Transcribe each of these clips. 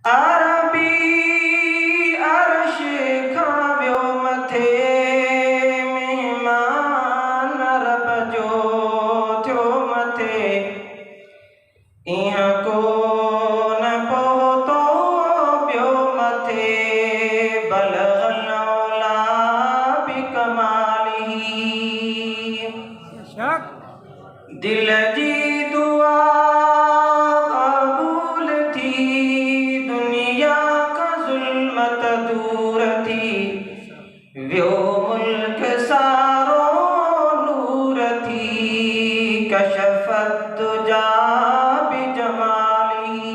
अरबी अर्श खाव्यो मथे मेहमान रब जो थियो मथे इहाँ को न पहुतो ॿियो मथे बलगल औला बिकमालिही दिल जी दुआ कबूल थी दुनिया का जुल्मत दूर थी व्यो मुल्क सारो नूर थी कशफत दुजा बिजमाली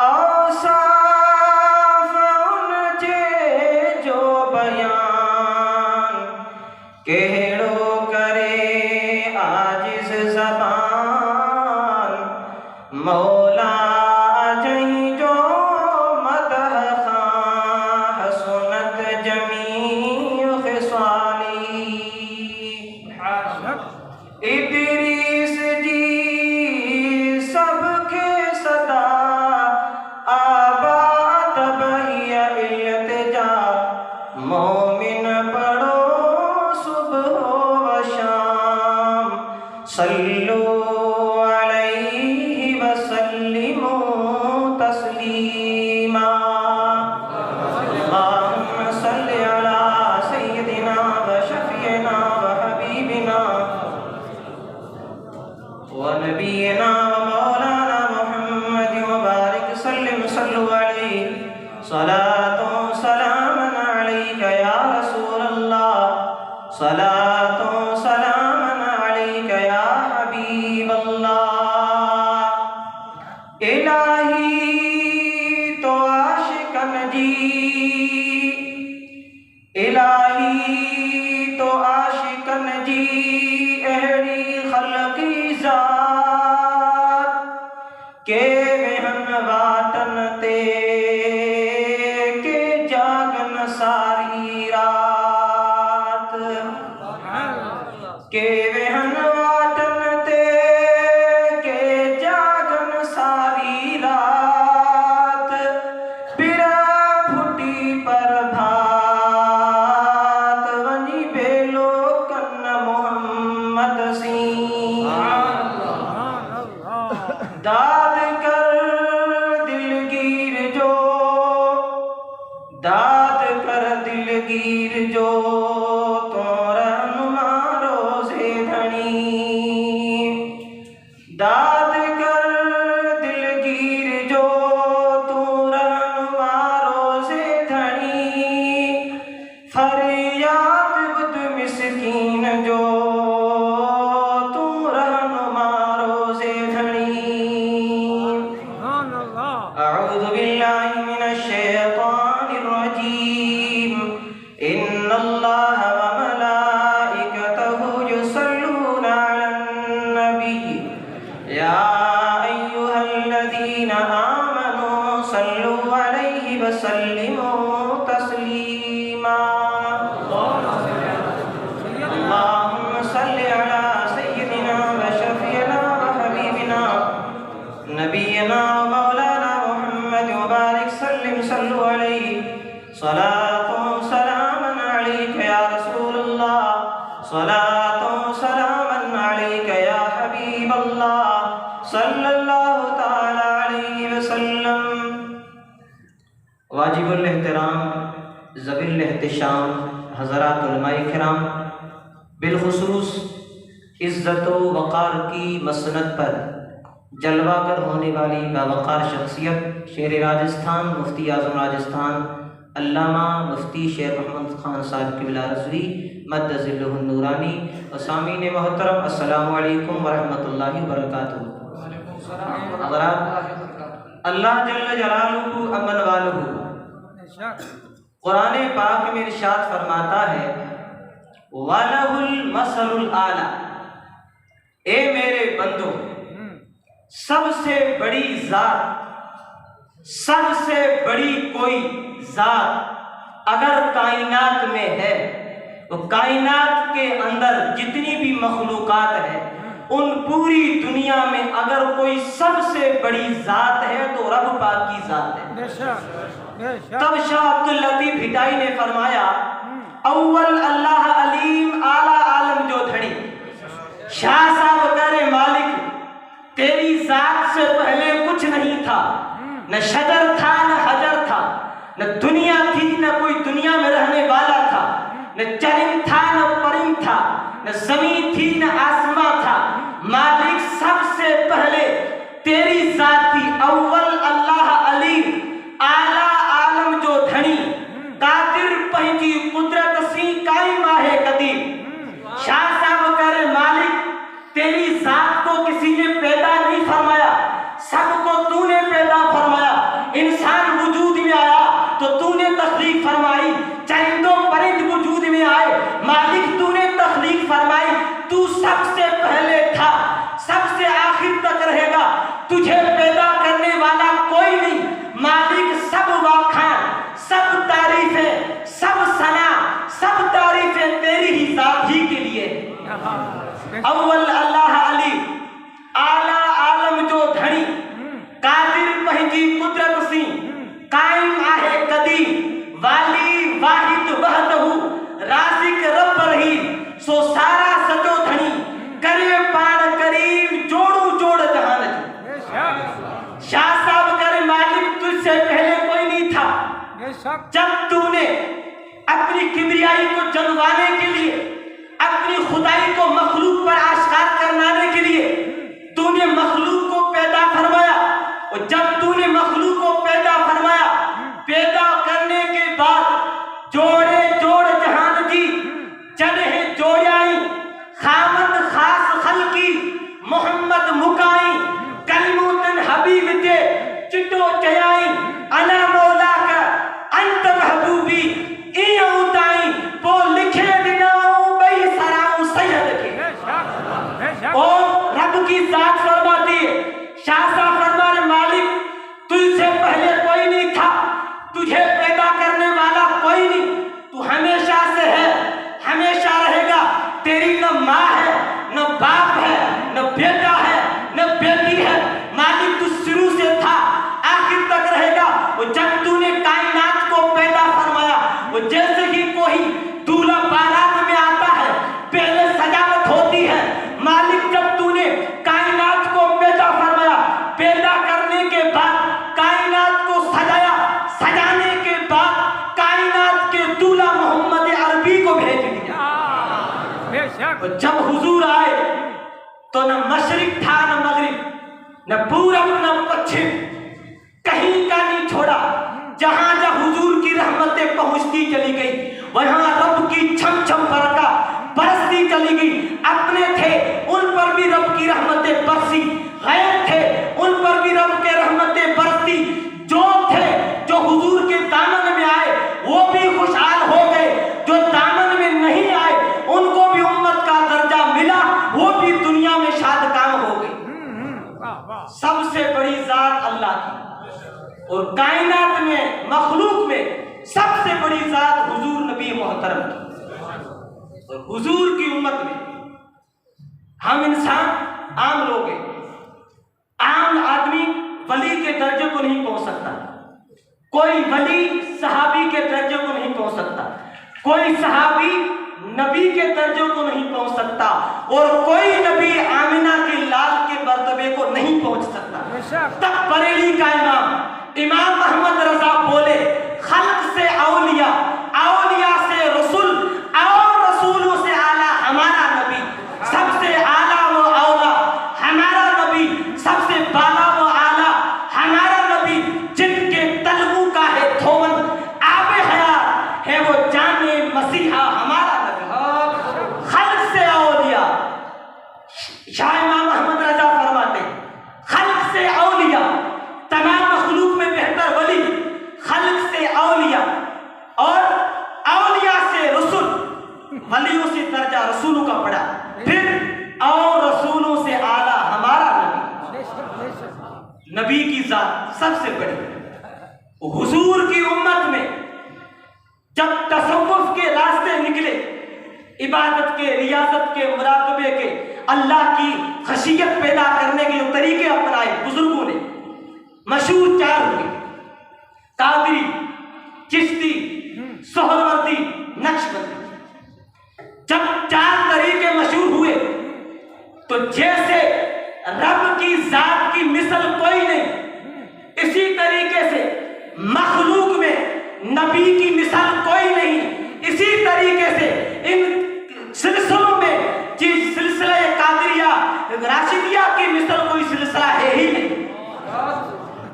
औसाफ उनजे जो बयान कहिड़ो करे आजिज़ ज़बान मौला जहीं जो मदह खां हसनत जमीअ ख़िसाली इदरीस जी सबके सदा आबाद बहिया इल्तिजा मोमिन पढ़ो सुबह व शाम सल्लु अलैहि वसल्लिमु तस्लीमा अल्लाहुम्मा सल्लि अला सय्यिदिना व शफीना व हबीबिना व नबीना व मौलाना मुहम्मद व बारिक सल्लिम सल्लु अलैहि सलातो सलामन अलैका या रसूल अल्लाह सलातो सलामन अलैका या हबीब अल्लाह इलाही तो आशिकन जी इलाही तो आशिकन जी अहड़ी खलकी ज़ात के वहन वाटन ते के जागन सारी रात के वहन वाटन ते के जागन सारी रात पिरा फुटी पर भात वनी बेलो कन्न मोहम्मद सी दाद कर दिलगीर जो दाद कर दिलगीर जो तोरा नुमारो से धनी दाद कर दिलगीर जो तोरा नुमारो से धनी फरियाद बुद मिस्कीन जो तोरा नुमारो से धनी अऊज़ु बिल्लाहि मिनश शैतानिर रजीम इन्नल्लाह व मलाइकतहु युसल्लूना अलन नबी या अय्युहल्लज़ीना आमनू सल्लु अलैहि व सल्लिमू तस्लीमा अल्लाहुम्मा सल्लि अला सय्यिदिना व शफीना व हबीबिना नबीना व मौलाना मुहम्मद व बारिक सल्लिम सल्लु अलैहि सलातो सलामन अलैका या रसूल अल्लाह सलातो सलामन अलैका या हबीब अल्लाह सल्लल्लाहु तआला अलैहि वसल्लम वाजिबुल एहतराम ज़बिल एहतिशाम हज़रात उलमाए किराम बिलखुसूस इज़्ज़त व वक़ार की मसनद पर जलवागर होने वाली बावक़ार शख्सियत शेर राजस्थान मुफ्ती आज़म राजस्थान अल्लामा मुफ्ती शेर मोहम्मद ख़ान साहब क़िबला रज़वी मद्दज़िल्लुहुन नूरानी व सामीन मोहतरम अस्सलामु अलैकुम व रहमतुल्लाहि व बरकातुहू। हज़रात अल्लाह जल्ल जलालुहु अमन वालुहु कुरान पाक में इरशाद फरमाता है वलहुल मसलुल आला ए मेरे बंदो सबसे बड़ी जात सबसे बड़ी कोई जात अगर कायनात में है तो कायनात के अंदर जितनी भी मखलूकात है उन पूरी दुनिया में अगर कोई सबसे बड़ी जात है तो रब पाक की जात है। तब शाह अब्दुल लतीफ हिटाई ने फरमाया, अव्वल अल्लाह अलीम आला आलम जो धड़ी। शाह साहब करे मालिक तेरी जात से पहले कुछ नहीं था, न शजर था न हजर था, न दुनिया थी न कोई दुनिया में रहने वाला था, न चरिंद था न परिंद था, न जमीन थी न आसमां था। मालिक सबसे पहले तेरी जात थी। अव्वल अल्लाह अलीम आला आलम जो धनी, कादिर पहची कुदरत सी कायम आहे कदीम। शाह साहब करे मालिक तेरी जात को किसी ने पैदा नहीं फरमाया, सबको तूने पैदा फरमाया। इंसान वजूद में आया तो तूने तख्लीक फरमाई, चरिंदों परिंद वजूद में आए मालिक तूने तख्लीक फरमाई। तू सबसे पहले था, सबसे आखिर तक रहेगा, तुझे पैदा करने वाला कोई नहीं। मालिक सब वाखान, सब तारीफें, सब सना, सब तारीफें तेरी ही जात ही के लिए। अव्वल अल्लाह अली आला आलम जो धनी, कादिर पहजी कुदरत सी कायम आहे कदीम। वाली वाहिद वहदहू राज़िक रब रही, सो सारा सजो धनी करे पाण करीम जोड़ू जोड़ जहान जी। शाह साहब करे मालिक तुझसे पहले कोई नहीं था। जब तूने अपनी किबरियाई को जनवाने के लिए, अपनी खुदाई को मखलूक पर आश्कार करवाने के लिए तूने मखलूक को पैदा फरमाया। और जब तूने मखलूक को पैदा फरमाया, पैदा करने के बाद जोड़े जोड़ जहान जी चले जोड़ाई, खामद खास खलकी मोहम्मद मुकाई, कलमुतन हबीब दे चिटो चयाई। अना मौला का अंत महबूबी ई उताई, वो लिखे दिनाऊ बई सराऊ सैयद के। और रब की जात फरमाती है, शाह साहब फरमाने मालिक तुझसे पहले कोई नहीं था, तुझे पैदा करने वाला कोई नहीं, तू हमेशा से है, हमेशा रहेगा। तेरी न माँ है, न बाप है, न बेटा है, न बेटी है। मालिक तू शुरू से था, आखिर तक रहेगा। और जब तूने कायनात को पैदा फरमाया, वो जैसे ही कोई दूल्हा बारात में आता है पहले सजावट होती है। मालिक जब तूने कायनात को पैदा फरमाया, पैदा करने के बाद कायनात को सजाया, सजाने के बाद कायनात के दूल्हा मोहम्मद अरबी को भेज दिया। और जब हुजूर आए तो न मशरिक था न मगरिब, न पूरब न पश्चिम, कहीं का नहीं छोड़ा। जहां जहां हुजूर की रहमतें पहुंचती चली गई, वहां रब की छम छम बरका बरसती चली गई। अपने थे उन पर भी रब की रहमतें बरसी, गैर थे उन पर भी रब के रहमतें बरसती। जो थे जो हुजूर के दामन में आए वो भी खुशहाल हो गए, जो दामन में नहीं आए उनको भी उम्मत का दर्जा मिला, वो भी दुनिया में शादकाम हो गई। सबसे बड़ी जात अल्लाह की, और कायनात में मखलूक में सबसे बड़ी जात हुजूर नबी मोहतरम की। और हुजूर की उम्मत में हम इंसान आम लोग हैं, आम आदमी वली के दर्जे को नहीं पहुंच सकता, कोई वली सहाबी के दर्जे को नहीं पहुंच सकता, कोई सहाबी नबी के दर्जे को नहीं पहुंच सकता, और कोई नबी आमिना के लाल के मर्तबे को नहीं पहुंच सकता। तब बरेली का इमाम अहमद रजा बोले, खल्क से औलिया, औलिया से रसूल, और रसूलों से आला हमारा नबी, सबसे आला वो औला हमारा नबी, सबसे बाला वो आला हमारा नबी। जिनके तलबू का है थोवन आबे हयात है, वो जाने मसीहा हमारा नबी। खल्क से औलिया, शाह इमाम अहमद रजा फरमाते, खल्क से औलिया, तमाम मखलूक में बेहतर वली, खल्क से औलिया, और औलिया से रसूल, वलियों से दर्जा रसूलों का पड़ा, फिर और रसूलों से आला हमारा नबी। नबी की जात सबसे बड़ी। हुजूर की उम्मत में जब तसव्वुफ के रास्ते निकले, इबादत के, रियाजत के, मुराकबे के, अल्लाह की खशियत पैदा करने के जो तरीके अपनाए बुजुर्गों ने, मशहूर 4 हुए, कादरी, चिश्ती, सोहरवर्दी, नक्शबंदी। जब 4 तरीके मशहूर हुए तो जैसे रब की जात की मिसल कोई नहीं, इसी तरीके से मखलूक में नबी की मिसाल कोई नहीं, इसी तरीके से इन सिलसिलों में जिस सिलसिला कादरिया राशिदिया की मिसाल कोई सिलसिला है ही नहीं।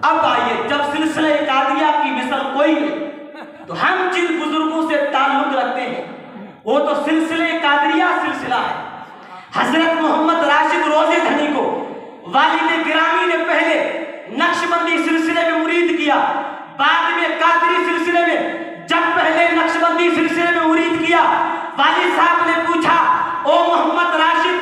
अब आइए, जब सिलसिला कादरिया की मिसाल कोई नहीं तो हम जिन बुजुर्गों से ताल्लुक रखते हैं वो तो सिलसिले कादरिया सिलसिला है। हजरत मोहम्मद राशिद रोजे धनी को वालिद गिरामी ने पहले नक्शबंदी सिलसिले में मुरीद किया, बाद में कादरी सिलसिले में। जब पहले नक्शबंदी सिलसिले में मुरीद किया, वालिद साहब ने पूछा, ओ मोहम्मद राशिद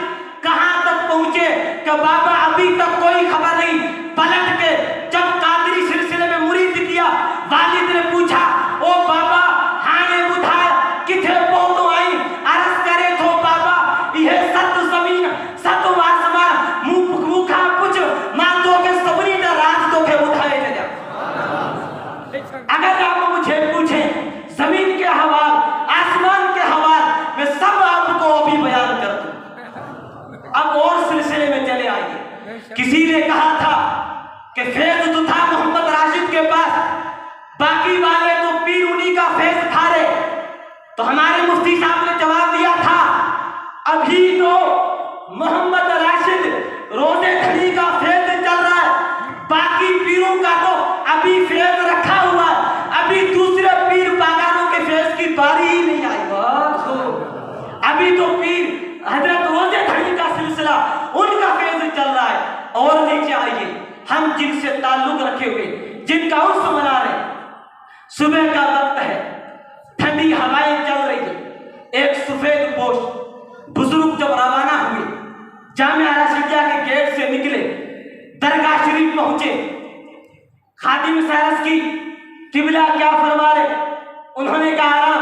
कहां तक पहुंचे? कि बाबा अभी तक कोई खबर नहीं। पलट के जब कादरी सिलसिले में मुरीद किया, वालिद ने पूछा, ओ बाबा हाने बुधाय किथे पहुंचो आई? अर्ज करे तो बाबा यह सत जमीन सत आसमान मुखा कुछ मान दो के सबरी का राज दो के उठाए जा। अगर आप मुझे पूछें जमीन के हवाल, आसमान के हवाल, मैं सब आपको अभी बयान कर दूं। अब और सिलसिले में चले आइए। किसी ने कहा था कि फैज तो था मोहम्मद राशिद के पास, बाकी वाले तो पीर उन्हीं का फैज खा रहे। तो हमारे मुफ्ती साहब ने जवाब दिया था, अभी तो मोहम्मद राशिद रोजे धनी का फैज चल रहा है, बाकी पीरों का तो अभी फैज रखा हुआ है, अभी दूसरे पीर बागानों के फैज की बारी ही नहीं आई। अभी तो पीर हजरत रोजे धनी का सिलसिला उनका फैज चल रहा है। और नीचे आइए, हम जिनसे ताल्लुक रखे हुए, जिनका उर्स मना रहे, सुबह का वक्त है, ठंडी हवाएं चल रही है, एक सफेद पोश बुजुर्ग जब रवाना हुए, जामिया राशिदिया के गेट से निकले, दरगाह शरीफ पहुंचे, खादिम सारस की किबला क्या फरमा रहे? उन्होंने कहा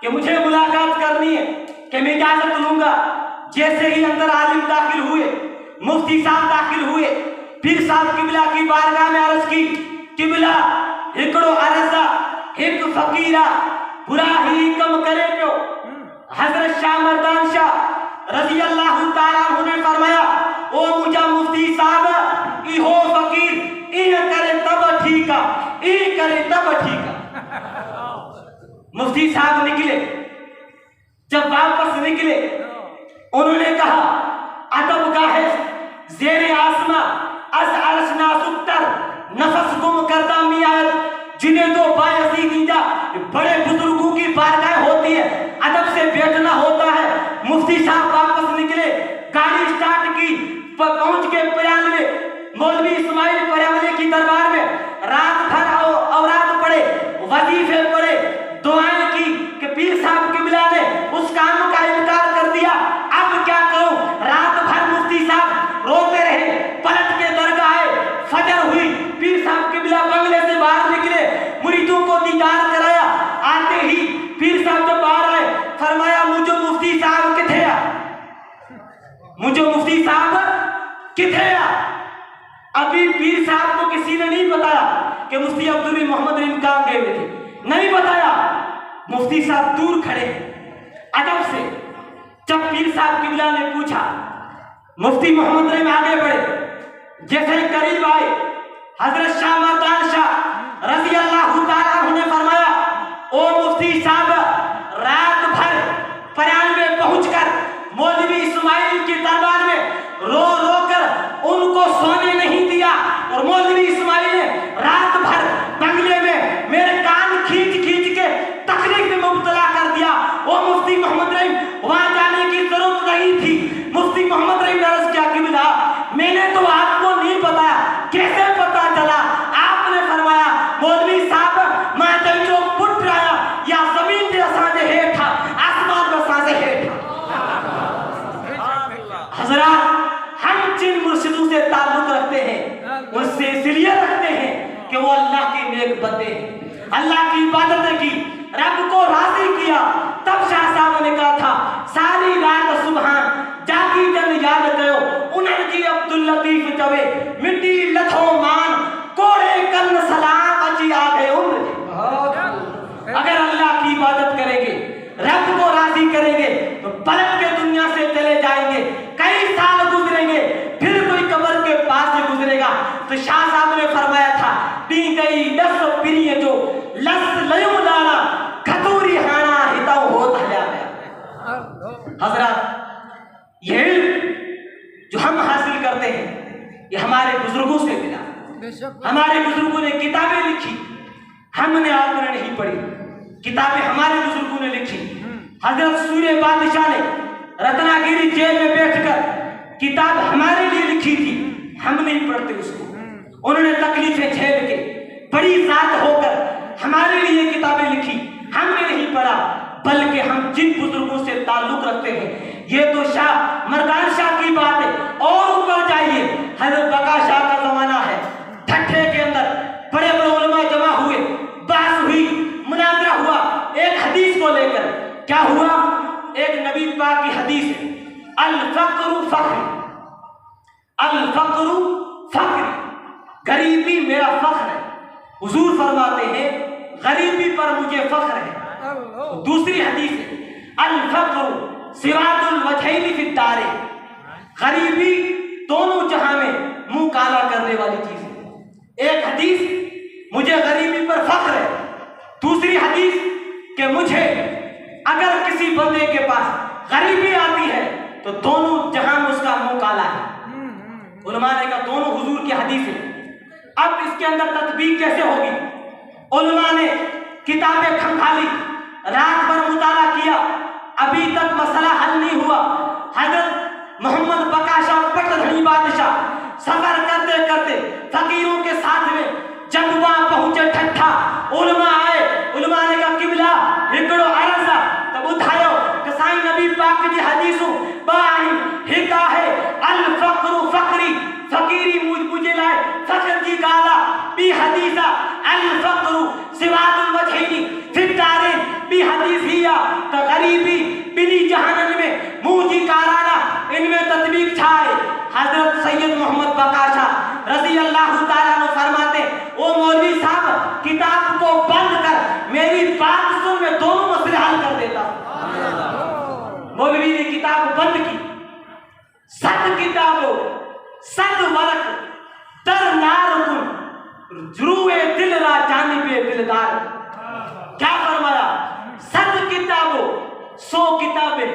कि मुझे मुलाकात करनी है, कि मैं इजाजत लूंगा। जैसे ही अंदर आलिम दाखिल हुए, मुफ्ती साहब दाखिल हुए, पीर साहब किबला की बारगाह में अर्ज की, किबला हिकड़ो अरसा हिक फकीरा बुरा ही कम करे क्यों? हजरत शाह मर्दान शाह रजी अल्लाह ताला अन्हु ने फरमाया, ओ मुझा मुफ्ती साहब इहो फकीर इन करे तब ठीका, इन करे तब ठीका। मुफ्ती साहब निकले, जब वापस निकले उन्होंने कहा, अदब का है जेरे आसमा अज अर्श नासुक्तर नफस गुम करदा मियाद, जिन्हें तो बायसी कीजा। बड़े बुजुर्गों की बारगाह होती है, अदब से बैठना होता है। मुफ्ती साहब वापस निकले, गाड़ी स्टार्ट की, पहुंच के बयान में मौलवी इस्माइल पर्यावले की दरबार में रात भर औरात पढ़े, वजीफे पढ़े, दुआएं की कि पीर साहब किबला ने उस काम का इनकार कर दिया, अब क्या करूं? रात भर मुफ्ती साहब रोते रहे, पलट के दरगाह आए, फजर हुई, पीर साहब किबला बंगले से बाहर निकले, मुरीदों को दीदार कराया। आते ही पीर साहब जब बाहर आए, फरमाया, मुझे मुफ्ती साहब किथे आ, मुझे मुफ्ती साहब किथे आ। अभी पीर साहब को किसी ने नहीं बताया कि मुफ्ती अब्दुल मोहम्मद इमकाम गए हुए थे, नहीं बताया। मुफ्ती साहब दूर खड़े अदब से। जब पीर साहब किबला ने पूछा, मुफ्ती मोहम्मद रहीम आगे बढ़े, जैसे करीब आए, हजरत शाह मर्दान शाह रजी अल्लाह ताला अन्हु ने फरमाया, ओ मुफ्ती साहब रात भर 95 पहुंचकर मौलवी इस्माइल के दरबार में रो रो कर उनको सोने नहीं दिया, और मौलवी इस्माइल ने रात भर बंगले में मेरे कान खींच खींच के तकलीफ में मुब्तला कर दिया। ओ मुफ्ती मोहम्मद रहीम वहां जाने की जरूरत नहीं थी। मुफ्ती मोहम्मद रहीम ने अर्ज किया, किबला मैंने तो आपको नहीं बताया, कैसे पता चला? आपने फरमाया, मौलवी साहब मैं जो पुट आया या जमीन के साजे हेठा आसमान के साजे हेठा। हजरात, हम जिन मुर्शिदों से ताल्लुक रखते हैं उससे इसलिए रखते हैं कि वो अल्लाह के नेक बंदे हैं, अल्लाह की इबादत की, रब को राजी किया, तब शाह साहब ने कहा था सारी रात सुबहान जागी जन याद कयो उन्हनि जी अब्दुल लतीफ चवे मिट्टी लथो मान कोड़े कन सलाम अची आ गए उम्र। अगर अल्लाह की इबादत करेंगे, रब को राजी करेंगे तो पलट के दुनिया से चले जाएंगे। कई साल गुजरेंगे फिर कोई कब्र के पास से गुजरेगा। तो शाह साहब ने फरमाया था दी गई दस पिरिय जो लस लयो लाना खतूरी हाना हिताओ होत हल्या गया। हजरत ये जो हम हासिल करते हैं ये हमारे बुजुर्गों से मिला। हमारे बुजुर्गों ने किताबें लिखी, हमने आपने नहीं पढ़ी, किताबें हमारे बुजुर्गों ने लिखी। हजरत सूर्य बादशाह ने रत्नागिरी जेल में बैठकर किताब हमारे लिए लिखी थी, हम नहीं पढ़ते उसको। उन्होंने तकलीफें झेल के बड़ी जात होकर हमारे लिए किताबें लिखी, हमने नहीं पढ़ा। बल्कि हम जिन बुजुर्गों से ताल्लुक रखते हैं, ये तो शाह मर्दान शाह की बात है। और ऊपर जाइए, हजरत बका शाह का जमाना है, ठट्ठे के अंदर बड़े बड़े उलमा जमा हुए, बहस हुई, मुनाजरा हुआ एक हदीस को लेकर। क्या हुआ? एक नबी पाक की हदीस है, अल फक्रु फख्र, अल फक्रु फख्र, गरीबी मेरा फख्र है। हुजूर फरमाते हैं गरीबी पर मुझे फख्र है। दूसरी हदीस है, अल फक्रु सिराजुल वजहैनि फिद दारे, गरीबी दोनों जहां में मुंह काला करने वाली चीज है। एक हदीस मुझे गरीबी पर फख्र है, दूसरी हदीस कि मुझे अगर किसी बंदे के पास गरीबी आती है तो दोनों जहां में उसका मुंह काला है। उलमा ने कहा दोनों हुजूर की हदीस है। अब इसके अंदर तत्बीक कैसे होगी? उलमा ने किताबें खंगाली, रात भर मुताला किया, अभी तक मसला हल नहीं हुआ। हजरत मोहम्मद बका शाह पटधनी बादशाह सफर करते करते फकीरों के साथ में जब वहां पहुंचे ठट्ठा, उलमा आए, उलमा ने कहा किबला हिकड़ो अरसा तब उठायो कि साईं नबी पाक जी हदीसों बाही हिका है अल फक्रु फक्री, फकीरी मुझे लाए फक्र जी गाला बी हदीसा अल फक्रु सिवादुल वजहैनि फिद दारैन बी हदीस हिया तो गरीबी बिनी जहानन में मुंह जी काराना इनमें तत्बीक छाए। हजरत सैयद मोहम्मद बका शाह रज़ी अल्लाह ताला अन्हु फरमाते ओ मौलवी साहब किताब को बंद कर, मेरी बात सुन, मैं दोनों मसले हल कर देता हूं। मौलवी ने किताब बंद की। सद किताबों सद वरक दर नारकुन जुरुए दिल रा जानिबे दिलदार। क्या फरमाया? सद किताबों 100 किताबें,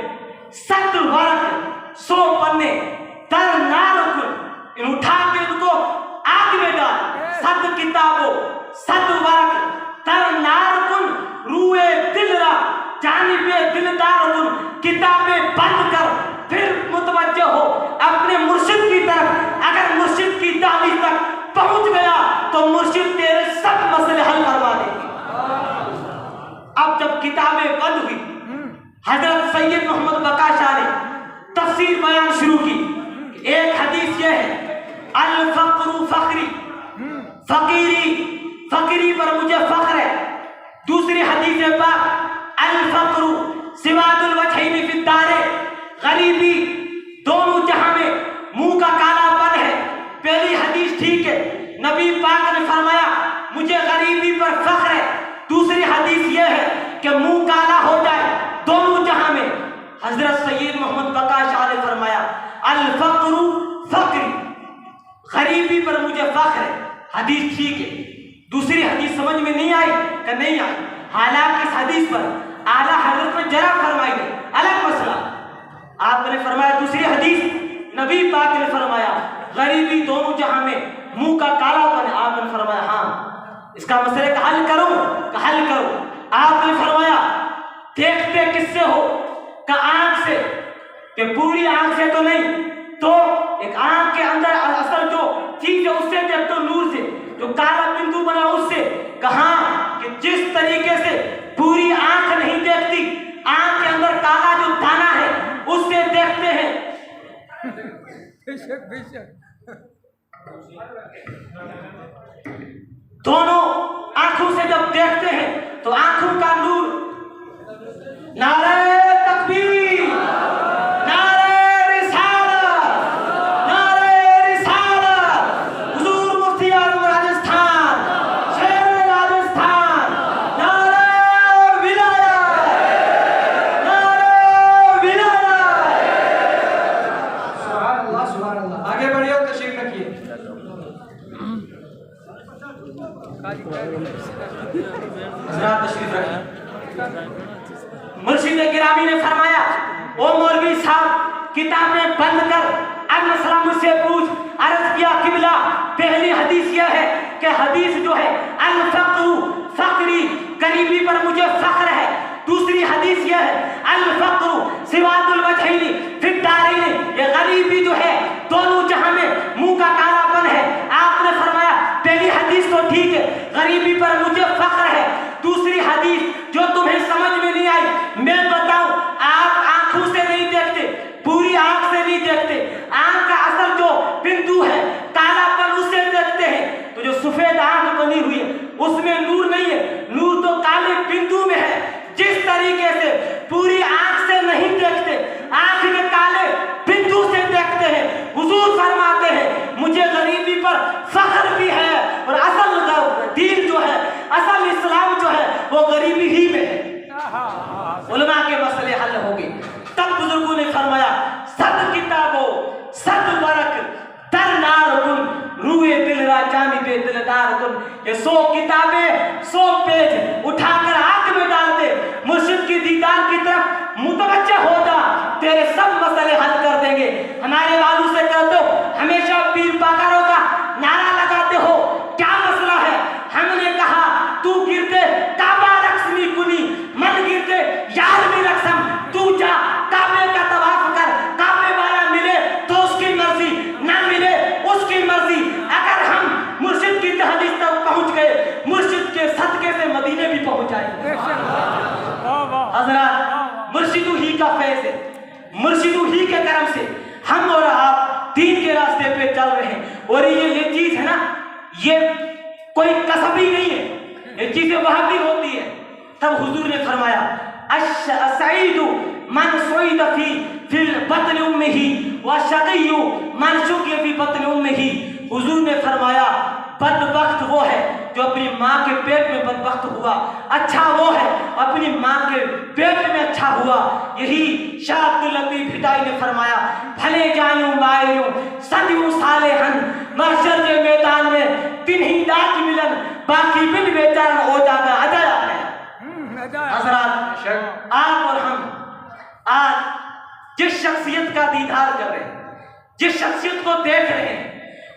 सद वरक 100 पन्ने, दर नारकुन इन उठा के इनको आग में डाल। सद किताबों सद वरक दर नारकुन रुए दिल रा जानिबे दिलदार कुन, किताबें बंद कर फिर मुतवज्जो हो अपने मुर्शिद की तरफ। अगर मुर्शिद की दहलीज तक पहुंच गया तो मुर्शिद तेरे सब मसले हल करवा देगी। अब जब किताबें बंद हुई, हजरत सैयद मोहम्मद बका शाह ने तफसीर बयान शुरू की। एक हदीस ये है अल फक्रु फक्री, फकीरी फकीरी पर मुझे फख्र है। दूसरी हदीस है पाक अल फक्रु सिवादुल वजहैनि फिद दारे, गरीबी दोनों जहां में मुंह का कालापन है। पहली हदीस ठीक है, नबी पाक ने फरमाया मुझे गरीबी पर फख्र है। दूसरी हदीस यह है कि मुंह काला हो जाए दोनों जहां में। हजरत सैयद मोहम्मद बका शाह ने फरमाया अल फक्रु फक्री, गरीबी पर मुझे फख्र है। हदीस ठीक है। दूसरी हदीस समझ में नहीं आई कि नहीं आई, हालांकि इस हदीस पर आला हजरत ने जरा फरमाई है, अलग मसला। आपने फरमाया दूसरी हदीस नबी पाक ने फरमाया गरीबी दोनों जहां में मुंह का कालापन है। आपने फरमाया हाँ इसका मसले का हल करो, का हल करो। आपने फरमाया देखते किससे हो? का आंख से, कि पूरी आंख से तो नहीं, तो एक आंख के अंदर असल जो चीज है उससे देख तो नूर से, जो काला बिंदु बना उससे। कहा कि जिस तरीके से पूरी आंख नहीं देखती, आंख के अंदर काला जो दाना है उससे देखते हैं। दोनों आंखों से जब देखते हैं तो आंखों का नूर नारे तकबीर, नारे रिसालत, नारे रिसालत। हुजूर मुफ्ती आजम राजस्थान, शेर राजस्थान, नारे विलायत, नारे विलायत। सुभान अल्लाह, सुभान अल्लाह। आगे बढ़िए और तशरीफ रखिए। हज़रात तशरीफ रखिए। मुर्शिद गिरामी ने फरमाया, ओ मौलवी साहब किताबें बंद कर, अल-मसला मुझसे पूछ। अर्ज किया किबला, पहली हदीस यह है कि हदीस जो है अल-फक़्रु फ़क़्री, गरीबी पर मुझे फख्र है। दूसरी हदीस यह है अल-फक़्रु सिवादुल वजहैनी फिद्दारैनी, ये गरीबी जो है दोनों जहां में मुंह का कालापन है। आपने फरमाया पहली हदीस तो ठीक है, गरीबी पर मुझे फख्र है। दूसरी हदीस जो तुम्हें समझ में नहीं आई, मैं बताऊं, आप आंखों से नहीं देखते, पूरी आंख से नहीं देखते, आंख का असल जो बिंदु है कालापन उससे देखते हैं। तो जो सफेद आंख बनी हुई है उसमें नूर नहीं है, नूर तो काले बिंदु में है। जिस तरीके से पूरी आंख से नहीं देखते, आंख के काले बिंदु से देखते हैं, हुजूर फरमाते हैं मुझे गरीबी पर फख्र भी है और असल दीन जो है, असल इस्लाम जो है वो गरीबी ही में है। उलमा के मसले हल होंगे। तब बुजुर्गों ने फरमाया सद किताबो सद वरक दर नार कुन रूए दिल राजानी पे दिलदार कुन। ये 100 किताबें 100 पेज उठाकर आग में डाल दे, मुर्शिद की दीदार की तरफ मुतवज्जह हो जा, तेरे सब मसले हल कर देंगे। हमारे वालों से कहते हो हमेशा पीर पाकारों का नारा लगाते हो, क्या मसला है? हमने कहा तू गिरते काबा रक्समी कुनी, मन गिरते यार भी रक्सम, तू जा काबे का तवाफ कर, काबे वाला मिले तो उसकी मर्जी, ना मिले उसकी मर्जी। अगर हम मुर्शिद की तहदीस तक पहुंच गए, मुर्शिद के सदके से मदीने भी पहुंच जाएंगे। हजरत मुर्शिदू ही का फैज़ है, मुर्शिदू ही के करम से हम और आप दीन के रास्ते पे चल रहे हैं। और ये चीज है ना, ये कोई कसब ही नहीं है, ये चीजें वहां भी होती है। तब हुजूर ने फरमाया अश-सईदु मन सुईद फी फिल बत्न उम्मिही व शक़िय्यु मन शुक़िय फी बत्न उम्मिही। हुजूर ने फरमाया बदबख्त वो है जो अपनी माँ के पेट में बदबख्त हुआ, अच्छा वो है अपनी माँ के पेट में अच्छा हुआ। यही शाह अब्दुल लतीफ हिदाई ने फरमाया भले जायूं मायूं सदियों सालेहन महशर के मैदान में तिन्ही दात मिलन बाकी बिन बेचारा हो जाता अजाया है। हज़रात आप और हम आज जिस शख्सियत का दीदार कर रहे हैं, जिस शख्सियत को देख रहे हैं,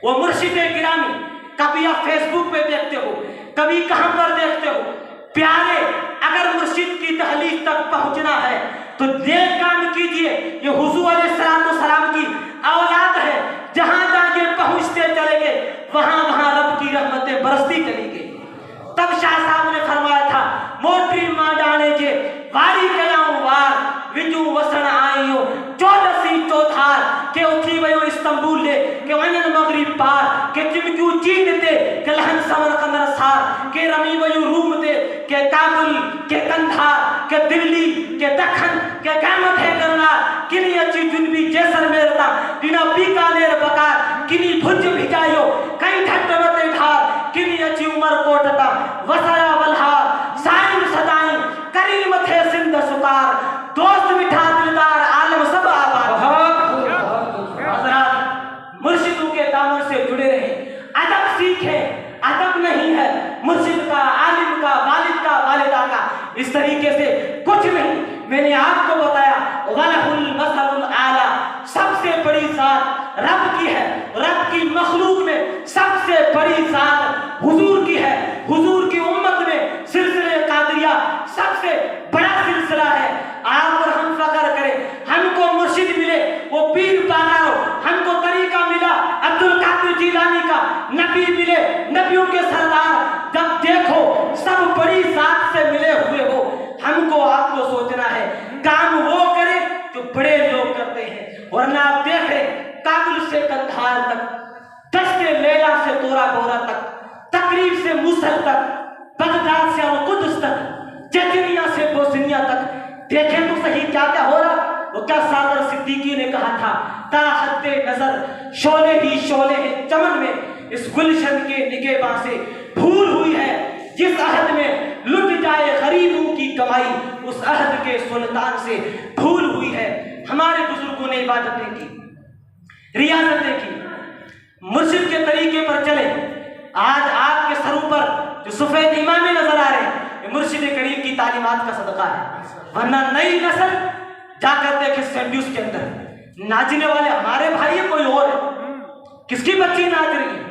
वो मुर्शिद गिरामी। कभी आप फेसबुक पे देखते हो, कभी कहां पर देखते हो। प्यारे, अगर मुर्शिद की दहलीज तक पहुंचना है तो नेक काम कीजिए। ये हुजूर अलैहिस्सलाम की औलाद है, जहां जहां ये पहुंचते चले गए वहां वहां रब की रहमतें बरसती चली गई। तब शाह साहब ने फरमाया था मोटी मां डाणे जे वारी कयाऊं वार विजू वसण आयो 14 चौधार के उठी वयो इस्तांबुल ले के वञन मगरिब पार के चिमकियूं चीन ते के लहन समरकंद सार के रमी वयो रूम ते के काबुल के कंधार के दिल्ली के दखन के कामत है करना किनी अची जुनबी जैसलमेर बिना बीकानेर बकार किनी भुज भिजायो कई ठट्ट मते धार किनी अची उमरकोट ता वसाया बलहार साईं सदाई करी मथे सिंध सुकार दोस्त मिठा दिलदार आलम सब आबाद। हज़रात मुर्शिदों के दामन से जुड़े रहे, अदब सीखे। अदब नहीं है मुर्शिद का, आलिम का, वालिद का, वालिदा का, इस तरीके से कुछ नहीं। मैंने आपको बताया वलहुल मसलुल आला, सबसे बड़ी जात रब की है। रब की मखलूक में सबसे बड़ी जात हुजूर की है। हुजूर की उम्मत में सिलसिले कादरिया सबसे बड़ा सिलसिला है। आप और हम फख्र करें, हमको मुर्शिद मिले वो पीर पाकारो, हमको तरीका मिला अब्दुल कादिर जिलानी का, नबी मिले नबियों के सरदार। जब देखो सब बड़ी जात से मिले हुए हो, हमको आपको सोचना है काम वो करे जो बड़े लोग करते हैं। वरना आप देखें काबुल से कंधार तक, दश्ते लैला से तोरा बोरा तक, तकरीब से मूसल तक, बगदाद से अल-कुद्स तक, चचनिया से बोस्निया तक, देखे सिद्दीकी ने कहा था, ता हद्दे नजर शोले ही शोले हैं चमन में, इस गुलशन के निगेबां से भूल हुई है। जिस अहद में लुट जाए गरीबों की कमाई, उस अहद के सुल्तान से भूल हुई है। हमारे बुजुर्गों ने इबादतें की, रियाजतें की, मुर्शिद के तरीके पर चले। आज आपके सरों पर जो सफेद इमामे नजर आ रहे हैं, ये मुर्शिद करीम की तालीमात का सदका है। वरना नई नस्ल जाकर देखे सेंड्यूस के अंदर नाचने वाले हमारे भाई है, कोई और है। किसकी बच्ची नाच रही है?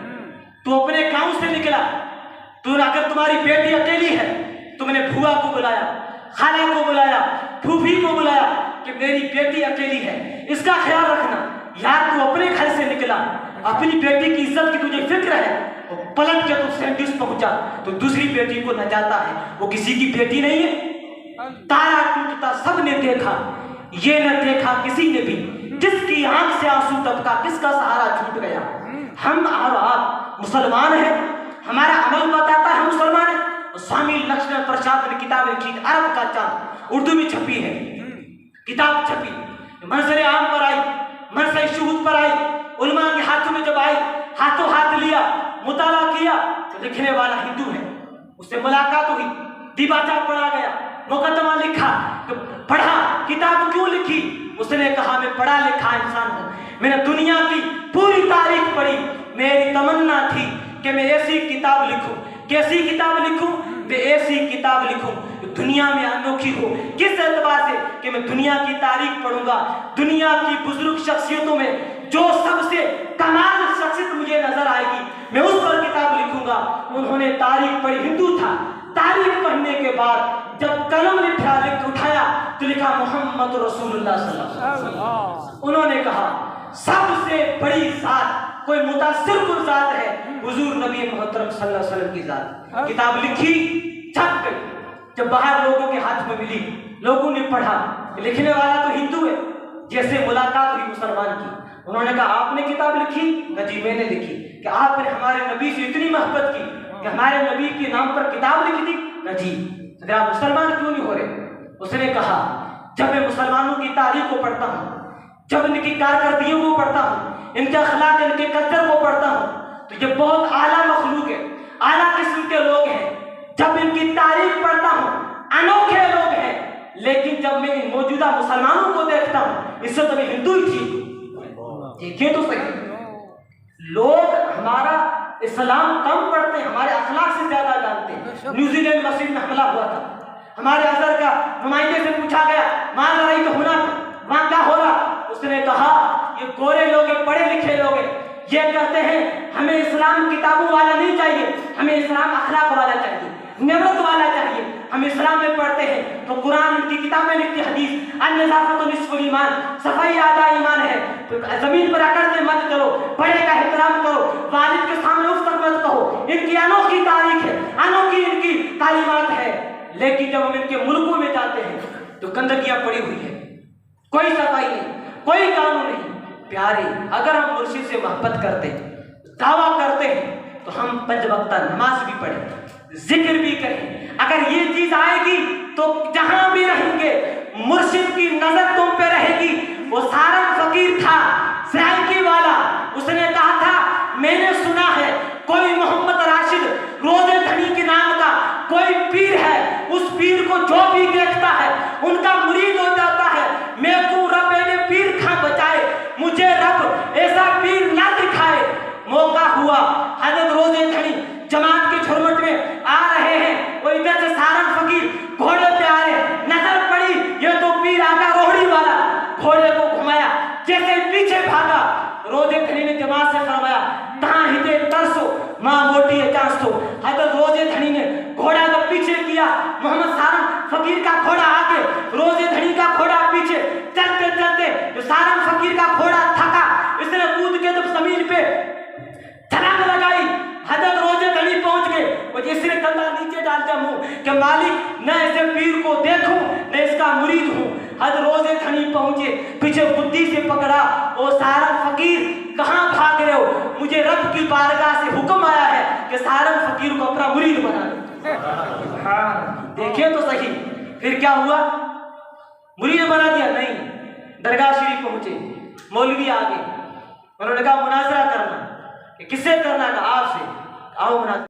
तू अपने गांव से निकला, तू अगर तुम्हारी बेटी अकेली है, तुमने बुआ को बुलाया, खाला को बुलाया, फूफी को बुलाया कि मेरी बेटी अकेली है, इसका ख्याल रखना। यार तू अपने घर से निकला, अपनी बेटी की इज्जत की तुझे फिक्र है, पलट के तू सेंड्यूस पहुंचा तो दूसरी बेटी को न जाता है, वो किसी की बेटी नहीं है। तारा टूटता सबने देखा, ये न देखा किसी ने भी, जिसकी आंख से आंसू टपका किसका सहारा छूट गया। हम और आप मुसलमान हैं, हमारा अमल बताता है हम मुसलमान हैं। स्वामी लक्ष्मण प्रसाद ने किताब लिखी, अरब का चांद, उर्दू में छपी है किताब, छपी मंजर आम पर आई, मंजर शहूद पर आई, उलमा के हाथों में जब आई, हाथों हाथ लिया, मुताला किया तो लिखने वाला हिंदू है, उससे मुलाकात हुई, दीवाचा पढ़ा गया, मुकदमा लिखा, तो पढ़ा किताब क्यों लिखी? उसने कहा मैं पढ़ा लिखा इंसान हूं, मैंने दुनिया की पूरी तारीख पढ़ी, मेरी तमन्ना थी कि मैं ऐसी किताब लिखूं। कैसी किताब लिखूं? मैं ऐसी किताब लिखूं जो दुनिया में अनोखी हो। किस एतबार से? कि मैं दुनिया की तारीख पढ़ूंगा, दुनिया की बुजुर्ग शख्सियतों में जो सबसे कमाल शख्सियत मुझे नजर आएगी, मैं उस पर किताब लिखूंगा। उन्होंने तारीख पढ़ी, हिंदू था, तारीख पढ़ने के बाद जब कलम लिख उठाया तो लिखा मोहम्मद रसूलुल्लाह सल्लल्लाहु अलैहि वसल्लम। उन्होंने कहा सबसे बड़ी जात कोई मुतासिर कुल जात है, हुजूर नबी मोहतरम सल्लल्लाहु अलैहि वसल्लम की जात। किताब लिखी, छप गई, जब बाहर लोगों के हाथ में मिली, लोगों ने पढ़ा, लिखने वाला तो हिंदू है, जैसे मुलाकात हुई मुसलमान की, उन्होंने कहा आपने किताब लिखी? न जी मैंने लिखी। कि आपने हमारे नबी से इतनी मोहब्बत की कि हमारे नबी के नाम पर किताब लिख दी? न जी। तो आप मुसलमान क्यों नहीं हो रहे? उसने कहा जब मैं मुसलमानों की तारीख को पढ़ता हूँ, जब इनकी कारकर्दगियों को पढ़ता हूँ, इनके अखलाक, इनके कद्र को पढ़ता हूँ, तो ये बहुत आला मखलूक है, आला किस्म के लोग हैं। जब इनकी तारीफ पढ़ता हूँ, अनोखे लोग हैं, लेकिन जब मैं इन मौजूदा मुसलमानों को देखता हूँ, इससे तो मैं हिंदू ही थी। देखिए तो सही, लोग हमारा इस्लाम कम पढ़ते हैं, हमारे अखलाक से ज्यादा जानते हैं। न्यूजीलैंड मस्जिद में हमला हुआ था, हमारे अजहर का नुमाइंदे से पूछा गया वहां लड़ाई तो होना था, वहां क्या हो रहा? उसने कहा ये गोरे लोग हैं, पढ़े लिखे लोग हैं, ये कहते हैं हमें इस्लाम किताबों वाला नहीं चाहिए, हमें इस्लाम अखलाक वाला चाहिए, नियमत वाला चाहिए। हम इस्लाम में पढ़ते हैं तो कुरान की किताबें लिखती, हदीस अन-नज़ाफ़तु निस्फ़ुल ईमान, सफाई आधा ईमान है। तो जमीन पर अकड़ते मत चलो, बड़े का एहतराम करो, वालिद के सामने उफ तक मत कहो। इनकी अनोखी तारीख है, अनोखी इनकी तालीमात है। लेकिन जब हम इनके मुल्कों में जाते हैं तो गंदगियां पड़ी हुई है, कोई सफाई नहीं, कोई कानून नहीं। प्यारे, अगर हम मुर्शिद से मोहब्बत करते हैं, दावा करते हैं, तो हम 5 वक्ता नमाज भी पढ़ें, जिक्र भी करें। अगर ये चीज आएगी तो जहां भी रहेंगे मुर्शिद की नजर तुम पे रहेगी। वो सारंग फकीर था, सराइकी वाला, उसने कहा था मैंने सुना है कोई मोहम्मद राशिद रोजे धनी के नाम का कोई पीर है, उस पीर को जो भी देखता है उनका मुरीद हो जाता है। मैं को रब ने पीर खां बचाए, मुझे रब ऐसा पीर ना दिखाए। मौका हुआ, हजरत रोजे धनी जमात के झुरमुट में आ रहे हैं, वो इधर से सारंग फकीर घोड़े पे आ रहे, नजर पड़ी ये तो पीर आगा रोहड़ी वाला, घोड़े को घुमाया, जैसे पीछे भागा। रोजे धनी ने जमात से फरमाया कहां हिते तरसो मां मोटी है चांसो। हजरत रोजे धनी ने घोड़ा को पीछे किया, मोहम्मद सारंग फकीर का घोड़ा आगे, रोजे धनी का घोड़ा पीछे। चलते चलते जो सारंग फकीर का घोड़ा थका, इसने कूद के जब जमीन पे छलांग लगाई, हजरत रोजे धनी पहुंच गए। वो जिसने कंधा नीचे डाल दिया मुंह कि मालिक न ऐसे पीर को देखूं न इसका मुरीद हूं। हजरत रोजे धनी पहुंचे, पीछे बुद्धि से पकड़ा, ओ सारंग फकीर कहां भाग रहे हो? मुझे रब की बारगाह से हुक्म आया है कि सारंग फकीर को अपना मुरीद बना दो। हाँ, देखिए तो सही, फिर क्या हुआ? मुरीद बना दिया? नहीं, दरगाह शरीफ पहुंचे, मौलवी आ गए। उन्होंने कहा मुनाजरा करना, कि किससे करना? कहा आपसे। आओ मुनाजरा।